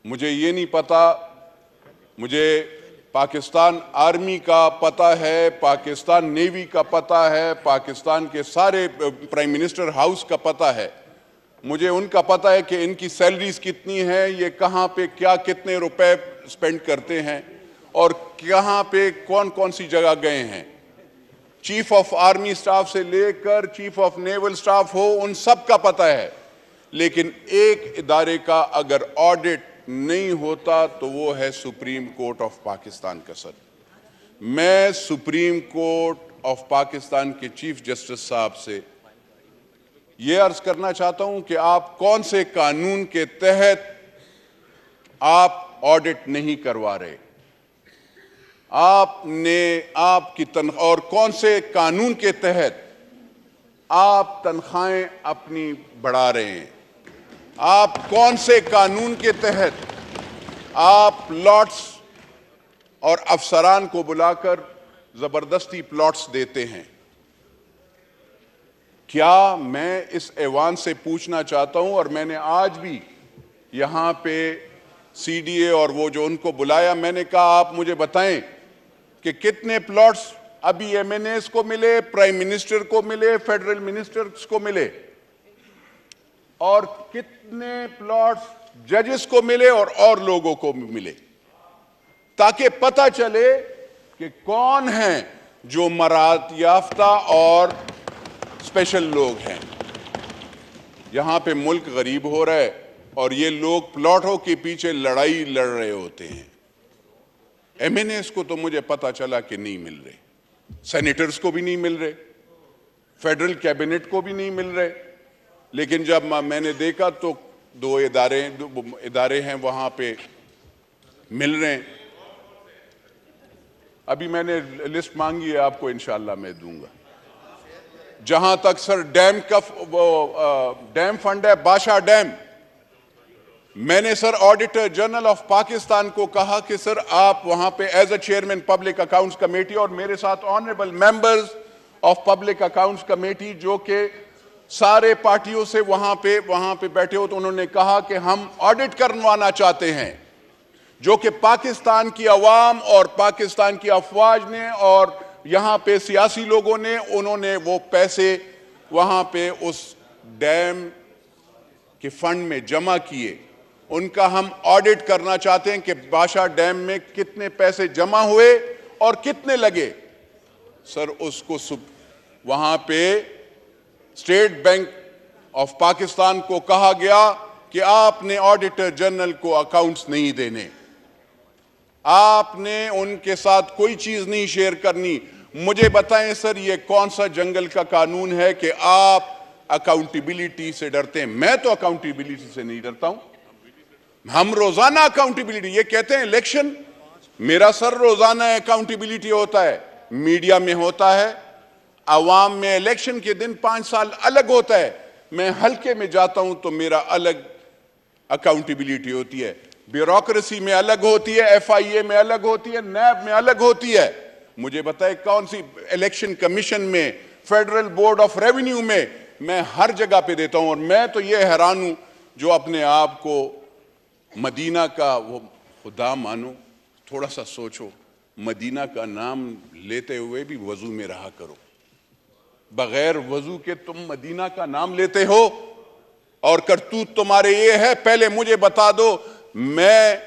मुझे ये नहीं पता, मुझे पाकिस्तान आर्मी का पता है, पाकिस्तान नेवी का पता है, पाकिस्तान के सारे प्राइम मिनिस्टर हाउस का पता है। मुझे उनका पता है कि इनकी सैलरीज कितनी है, ये कहाँ पे क्या कितने रुपए स्पेंड करते हैं और कहाँ पे कौन कौन सी जगह गए हैं। चीफ ऑफ आर्मी स्टाफ से लेकर चीफ ऑफ नेवल स्टाफ हो, उन सब का पता है। लेकिन एक इदारे का अगर ऑडिट नहीं होता तो वो है सुप्रीम कोर्ट ऑफ पाकिस्तान का। सर, मैं सुप्रीम कोर्ट ऑफ पाकिस्तान के चीफ जस्टिस साहब से ये अर्ज करना चाहता हूं कि आप कौन से कानून के तहत आप ऑडिट नहीं करवा रहे, आपकी तनख्वाह, और कौन से कानून के तहत आप तनख्वाहें अपनी बढ़ा रहे हैं, आप कौन से कानून के तहत आप प्लॉट्स और अफसरान को बुलाकर जबरदस्ती प्लॉट्स देते हैं। क्या मैं इस ऐवान से पूछना चाहता हूं, और मैंने आज भी यहां पे सीडीए और वो जो उनको बुलाया, मैंने कहा आप मुझे बताएं कि कितने प्लॉट्स अभी एमएनएस को मिले, प्राइम मिनिस्टर को मिले, फेडरल मिनिस्टर्स को मिले, और कितने प्लॉट्स जजेस को मिले और लोगों को मिले, ताकि पता चले कि कौन हैं जो मरात याफ्ता और स्पेशल लोग हैं। यहां पे मुल्क गरीब हो रहा है और ये लोग प्लॉटों के पीछे लड़ाई लड़ रहे होते हैं। एमएनएस को तो मुझे पता चला कि नहीं मिल रहे, सेनेटर्स को भी नहीं मिल रहे, फेडरल कैबिनेट को भी नहीं मिल रहे। लेकिन जब मैंने देखा तो दो इदारे हैं वहां पे मिल रहे हैं। अभी मैंने लिस्ट मांगी है, आपको इंशाल्लाह मैं दूंगा। जहां तक सर डैम का डैम फंड है, बादशाह डैम, मैंने sir auditor general of Pakistan को कहा कि सर आप वहां पे as a chairman public accounts committee, और मेरे साथ honourable members of public accounts committee जो कि सारे पार्टियों से वहां पे बैठे हो, तो उन्होंने कहा कि हम ऑडिट करवाना चाहते हैं, जो कि पाकिस्तान की अवाम और पाकिस्तान की अफवाज ने और यहां पे सियासी लोगों ने, उन्होंने वो पैसे वहां पे उस डैम के फंड में जमा किए, उनका हम ऑडिट करना चाहते हैं कि बादशाह डैम में कितने पैसे जमा हुए और कितने लगे। सर उसको वहां पे स्टेट बैंक ऑफ पाकिस्तान को कहा गया कि आपने ऑडिटर जनरल को अकाउंट्स नहीं देने, आपने उनके साथ कोई चीज नहीं शेयर करनी। मुझे बताएं सर, ये कौन सा जंगल का कानून है कि आप अकाउंटेबिलिटी से डरते हैं? मैं तो अकाउंटेबिलिटी से नहीं डरता हूं, हम रोजाना अकाउंटेबिलिटी, ये कहते हैं इलेक्शन, मेरा सर रोजाना अकाउंटेबिलिटी होता है, मीडिया में होता है, अवाम में इलेक्शन के दिन 5 साल अलग होता है, मैं हल्के में जाता हूं तो मेरा अलग अकाउंटेबिलिटी होती है, ब्यूरोक्रेसी में अलग होती है, एफआईए में अलग होती है, नैब में अलग होती है। मुझे बताए कौन सी, इलेक्शन कमीशन में, फेडरल बोर्ड ऑफ रेवेन्यू में, मैं हर जगह पे देता हूं। और मैं तो ये हैरान हूं जो अपने आप को मदीना का वो खुदा मानो। थोड़ा सा सोचो, मदीना का नाम लेते हुए भी वजू में रहा करो, बगैर वजू के तुम मदीना का नाम लेते हो, और करतूत तुम्हारे ये है। पहले मुझे बता दो, मैं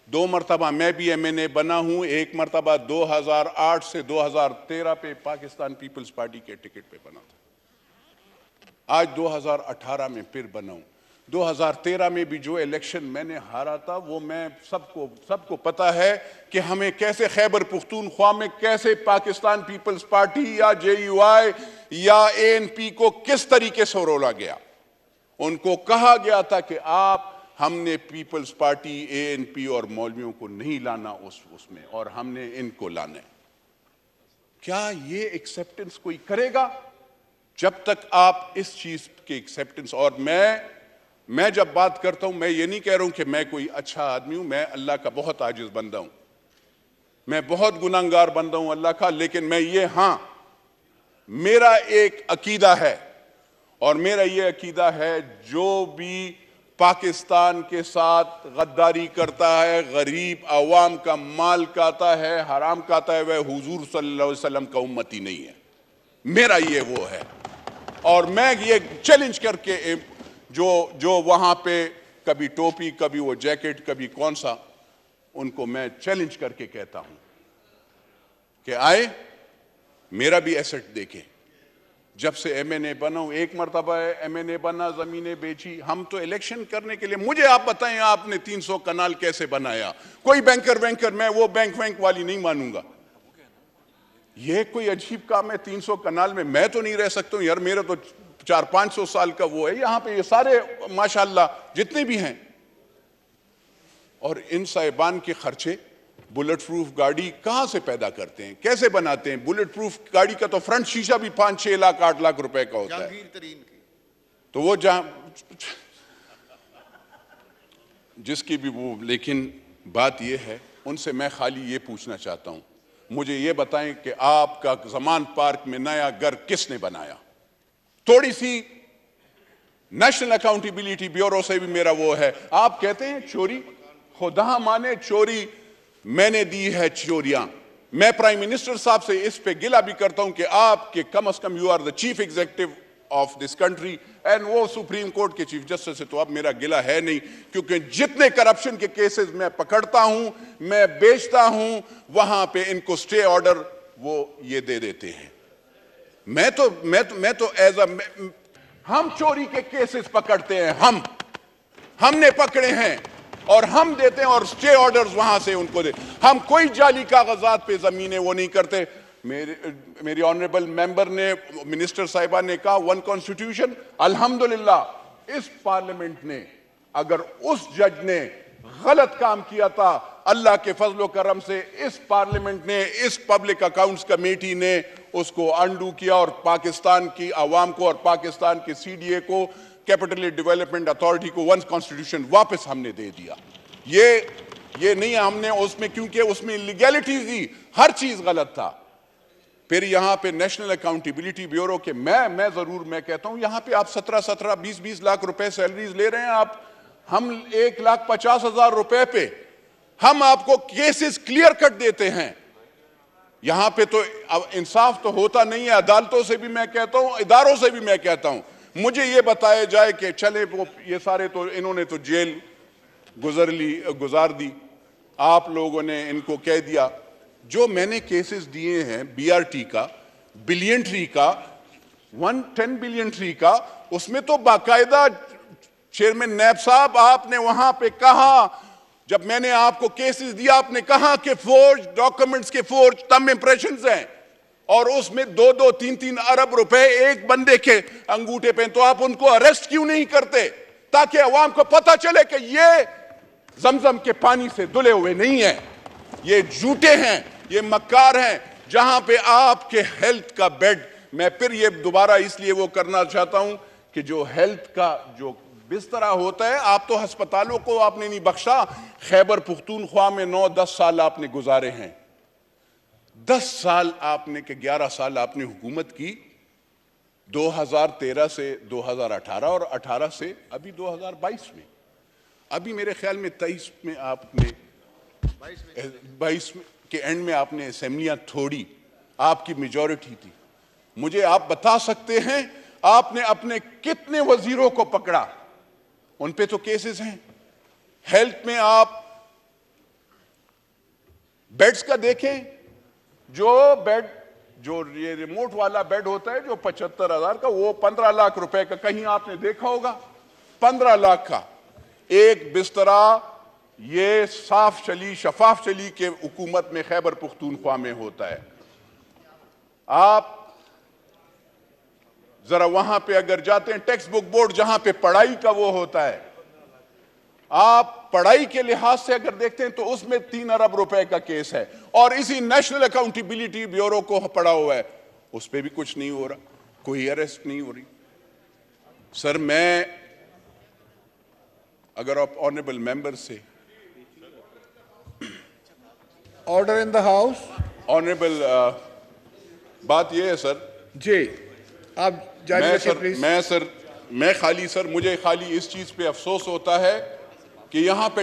2 मरतबा मैं भी एमएनए बना हूं, एक मरतबा 2008 से 2013 पे पाकिस्तान पीपल्स पार्टी के टिकट पे बना था, आज 2018 में फिर बना हूं। 2013 में भी जो इलेक्शन मैंने हारा था, वो मैं सबको पता है कि हमें कैसे खैबर पुख्तूनख्वा में कैसे पाकिस्तान पीपल्स पार्टी या जेयूआई या एएनपी को किस तरीके से रोला गया। उनको कहा गया था कि हमने पीपल्स पार्टी, एएनपी और मौलवियों को नहीं लाना उसमें, और हमने इनको लाना है। क्या ये एक्सेप्टेंस कोई करेगा? जब तक आप इस चीज के एक्सेप्टेंस, और मैं जब बात करता हूं, मैं ये नहीं कह रहा हूं कि मैं कोई अच्छा आदमी हूं, मैं अल्लाह का बहुत आजिज बंदा हूं, मैं बहुत गुनाहगार बंदा हूं अल्लाह का। लेकिन मैं ये, मेरा एक अकीदा है, और मेरा ये अकीदा है जो भी पाकिस्तान के साथ गद्दारी करता है, गरीब अवाम का माल खाता है, हराम खाता है, वह हुजूर सल्लल्लाहु अलैहि वसल्लम का उम्मती नहीं है। मेरा ये वो है। और मैं ये चैलेंज करके जो वहां पे कभी टोपी, कभी वो जैकेट, कभी कौन सा, उनको मैं चैलेंज करके कहता हूं कि आए, मेरा भी एसेट देखें। जब से एमएनए बना हूं, एक मरतबा एमएनए बना, जमीनें बेची। हम तो इलेक्शन करने के लिए, मुझे आप बताएं आपने 300 कनाल कैसे बनाया? कोई बैंकर, मैं वो बैंक वाली नहीं मानूंगा। ये कोई अजीब काम है 300 कनाल में? मैं तो नहीं रह सकता हूं यार, मेरा तो 400-500 साल का वो है। यहां पे ये सारे माशाल्लाह जितने भी हैं, और इन साहिबान के खर्चे बुलेट प्रूफ गाड़ी कहां से पैदा करते हैं, कैसे बनाते हैं? बुलेट प्रूफ गाड़ी का तो फ्रंट शीशा भी 5-6 लाख 8 लाख रुपए का होता है। तो वो जहां जिसकी भी वो, लेकिन बात ये है, उनसे मैं खाली ये पूछना चाहता हूं, मुझे ये बताएं कि आपका जमान पार्क में नया घर किसने बनाया? थोड़ी सी नेशनल अकाउंटेबिलिटी ब्यूरो से भी मेरा वो है। आप कहते हैं चोरी, खुदा माने चोरी मैंने दी है चोरियां। मैं प्राइम मिनिस्टर साहब से इस पे गिला भी करता हूं कि आपके कम अज come, you are the chief executive of this country and वो सुप्रीम कोर्ट के चीफ जस्टिस से तो अब मेरा गिला है नहीं, क्योंकि जितने करप्शन के केसेस मैं पकड़ता हूं, मैं बेचता हूं, वहां पे इनको स्टे ऑर्डर वो ये दे देते हैं। मैं तो एज अ, हम चोरी के केसेस पकड़ते हैं, हमने पकड़े हैं और हम देते हैं, और स्टे ऑर्डर्स वहां से उनको दे। हम कोई जाली कागजात पे जमीनें वो नहीं करते। मेरी ऑनरेबल मेंबर ने, मिनिस्टर साहिबा ने कहा 1 कॉन्स्टिट्यूशन। अल्हम्दुलिल्लाह इस पार्लियामेंट ने, अगर उस जज ने गलत काम किया था, अल्लाह के फजलो करम से इस पार्लियामेंट ने, इस पब्लिक अकाउंट्स कमेटी ने उसको अंडू किया और पाकिस्तान की आवाम को और पाकिस्तान के सीडीए को, कैपिटल डेवलपमेंट अथॉरिटी को 1 कॉन्स्टिट्यूशन वापस हमने दे दिया। ये नहीं हमने उसमें, क्योंकि उसमें लीगैलिटी थी, हर चीज गलत था। फिर यहां पे नेशनल अकाउंटेबिलिटी ब्यूरो के मैं कहता हूं, यहां पे आप 17 20 लाख रुपए सैलरीज ले रहे हैं आप, हम 1,50,000 रुपए पे हम आपको केसेस क्लियर कट देते हैं। यहां पे तो इंसाफ तो होता नहीं है। अदालतों से भी मैं कहता हूं, इदारों से भी मैं कहता हूं, मुझे ये बताया जाए कि चले वो ये सारे तो इन्होंने तो जेल गुजार दी, आप लोगों ने इनको कह दिया। जो मैंने केसेस दिए हैं बीआरटी का, बिलियन ट्री का, 110 बिलियन ट्री का, उसमें तो बाकायदा चेयरमैन नैब साहब आपने वहां पे कहा, जब मैंने आपको केसेस दिया, आपने कहा कि फोर्ज डॉक्यूमेंट्स के फोर्ज थंब इंप्रेशंस हैं और उसमें 2-2, 3-3 अरब रुपए एक बंदे के अंगूठे पे। तो आप उनको अरेस्ट क्यों नहीं करते, ताकि अवाम को पता चले कि ये जमजम के पानी से धुले हुए नहीं है, ये झूठे हैं, ये मक्कार हैं। जहां पे आपके हेल्थ का बेड, मैं फिर ये दोबारा इसलिए वो करना चाहता हूं कि जो हेल्थ का जो बिस्तरा होता है, आप तो अस्पतालों को आपने नहीं बख्शा। खैबर पुख्तूनख्वा में 9-10 साल आपने गुजारे हैं, 10 साल आपने के 11 साल आपने हुकूमत की, 2013 से 2018 और 18 से अभी 2022 में, अभी मेरे ख्याल में 23 में आपने 22 के एंड में आपने असेंबलियां तोड़ी, आपकी मेजॉरिटी थी। मुझे आप बता सकते हैं आपने अपने कितने वजीरों को पकड़ा? उन पे तो केसेस हैं। हेल्थ में आप बेड्स का देखें, जो बेड, जो ये रिमोट वाला बेड होता है जो 75,000 का, वो 15 लाख रुपए का, कहीं आपने देखा होगा? 15 लाख का एक बिस्तरा, ये शफाफ चली के हुकूमत में खैबर पुख्तूनख्वा में होता है। आप जरा वहां पे अगर जाते हैं, टेक्स्ट बुक बोर्ड जहां पे पढ़ाई का वो होता है, आप पढ़ाई के लिहाज से अगर देखते हैं तो उसमें 3 अरब रुपए का केस है, और इसी नेशनल अकाउंटेबिलिटी ब्यूरो को पड़ा हुआ है, उस पर भी कुछ नहीं हो रहा, कोई अरेस्ट नहीं हो रही। सर, मैं अगर आप ऑनरेबल मेंबर से, order in the house. Honourable बात यह है सर जी, आप जारी रखिए प्लीज। मैं सर मैं खाली सर मुझे खाली इस चीज पे अफसोस होता है कि यहां पे